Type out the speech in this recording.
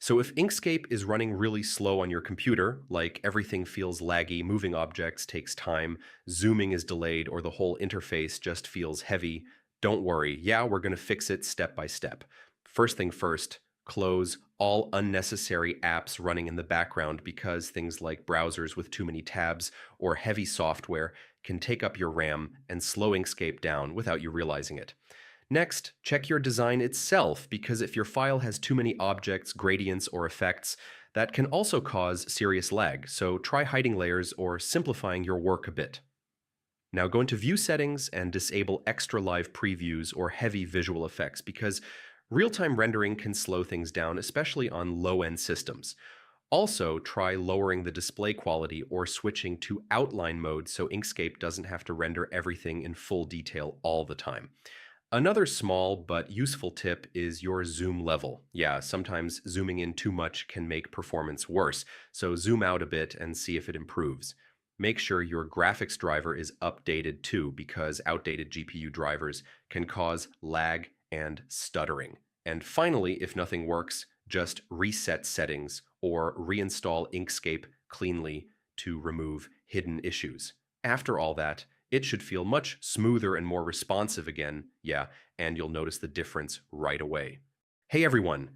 So if Inkscape is running really slow on your computer, like everything feels laggy, moving objects takes time, zooming is delayed, or the whole interface just feels heavy, don't worry. Yeah, we're going to fix it step by step. First thing first, close all unnecessary apps running in the background because things like browsers with too many tabs or heavy software can take up your RAM and slow Inkscape down without you realizing it. Next, check your design itself because if your file has too many objects, gradients, or effects, that can also cause serious lag, so try hiding layers or simplifying your work a bit. Now go into View Settings and disable extra live previews or heavy visual effects because real-time rendering can slow things down, especially on low-end systems. Also, try lowering the display quality or switching to outline mode so Inkscape doesn't have to render everything in full detail all the time. Another small but useful tip is your zoom level. Yeah, sometimes zooming in too much can make performance worse, so zoom out a bit and see if it improves. Make sure your graphics driver is updated too, because outdated GPU drivers can cause lag and stuttering. And finally, if nothing works, just reset settings or reinstall Inkscape cleanly to remove hidden issues. After all that, it should feel much smoother and more responsive again, yeah, and you'll notice the difference right away. Hey everyone,